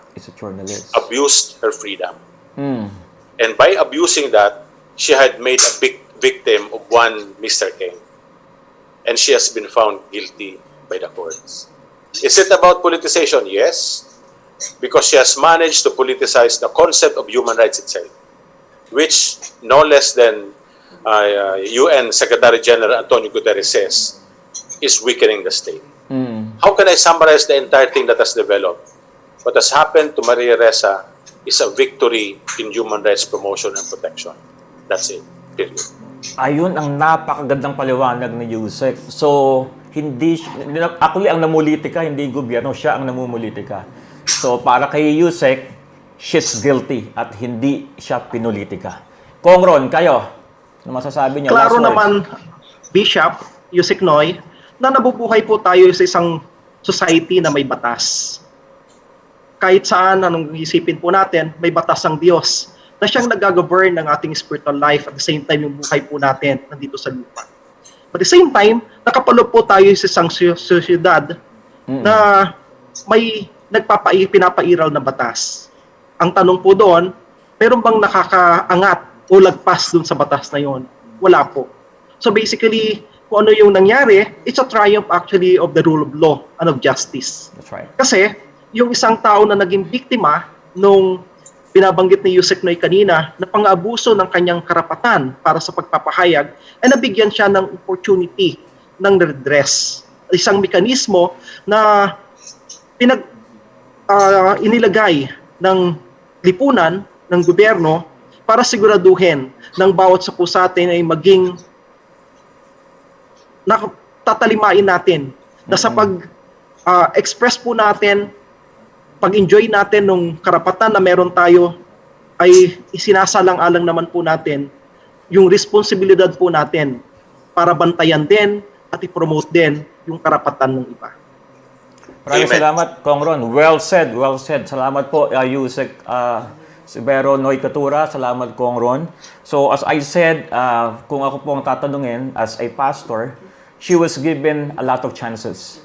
abused her freedom. And by abusing that, she had made a big victim of one Mr. King. And she has been found guilty by the courts. Is it about politicization? Yes. Because she has managed to politicize the concept of human rights itself, which no less than UN Secretary General Antonio Guterres says is weakening the state. How can I summarize the entire thing that has developed? What has happened to Maria Ressa is a victory in human rights promotion and protection. That's it. Period. Ayun ang napakagandang paliwanag ni Yusek. So, actually ang namulitika, hindi gobyerno, siya ang namumulitika. So, para kay Yusek, she's guilty at hindi siya pinulitika. Kong Ron, kayo, ano masasabi niyo? Klaro naman, Bishop, Yusek Noy, na nabubuhay po tayo sa isang society na may batas. Kahit saan, anong isipin po natin, may batas ang Diyos na siyang nag-govern ng ating spiritual life at the same time yung buhay po natin nandito sa lupa. But at the same time, nakapalo po tayo sa isang sosyedad na may pinapairal na batas. Ang tanong po doon, meron bang nakakaangat o lagpas doon sa batas na yon? Wala po. So basically, kung ano yung nangyari, it's a triumph actually of the rule of law and of justice. That's right. Kasi yung isang tao na naging biktima nung binabanggit ni Yusek Noy kanina na pang-abuso ng kanyang karapatan para sa pagpapahayag ay nabigyan siya ng opportunity ng redress. Isang mekanismo na inilagay ng lipunan ng gobyerno para siguraduhin ng bawat sa sa atin ay maging tatalimain natin na sa pag-express po natin, pag-enjoy natin nung karapatan na meron tayo ay isinasalang-alang naman po natin yung responsibilidad po natin para bantayan din at i-promote din yung karapatan ng iba. Maraming salamat, Kong Ron. Well said, well said. Salamat po, Yusek Sibero Noy Catura. Salamat, Kong Ron. So, as I said, kung ako po ang tatanungin as a pastor, she was given a lot of chances.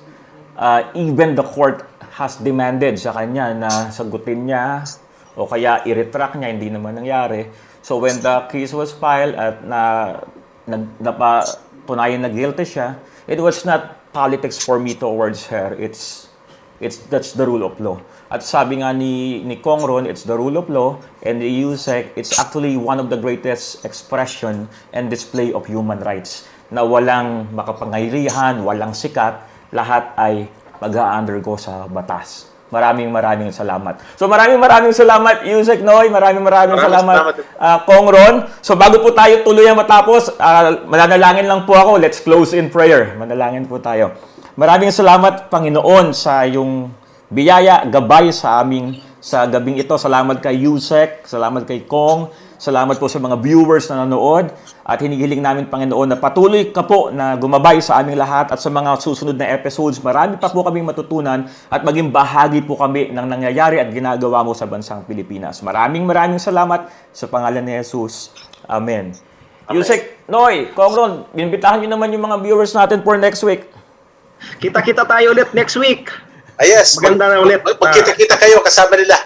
Even the court has demanded sa kanya na sagutin niya o kaya i-retract niya, hindi naman nangyari. So when the case was filed at tunayan na guilty siya, it was not politics for me towards her. That's the rule of law. At sabi nga ni Kong Ron, it's the rule of law, and the USEC, it's actually one of the greatest expression and display of human rights na walang makapangyarihan, walang sikat, lahat ay mag-undergo sa batas. Maraming salamat. So maraming salamat, Yusek Noy. Maraming salamat, Kong Ron. So bago po tayo tuluyang matapos, mananalangin lang po ako. Let's close in prayer. Manalangin po tayo. Maraming salamat, Panginoon, sa iyong biyaya, gabay sa gabing ito. Salamat kay Yusek, salamat kay Kong, salamat po sa mga viewers na nanood. At hinihiling namin, Panginoon, na patuloy ka po na gumabay sa aming lahat at sa mga susunod na episodes. Marami pa po kaming matutunan at maging bahagi po kami ng nangyayari at ginagawa mo sa bansang Pilipinas. Maraming salamat sa pangalan ni Jesus. Amen. Yusek Noy, Kong Ron, binibitahan niyo naman yung mga viewers natin for next week. Kita-kita tayo ulit next week. Yes, Maganda na ulit. Magkita-kita kayo kasama nila.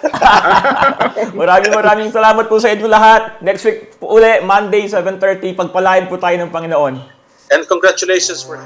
Maraming salamat po sa inyo lahat. Next week po uli, Monday, 7:30. Pagpalain po tayo ng Panginoon. And congratulations for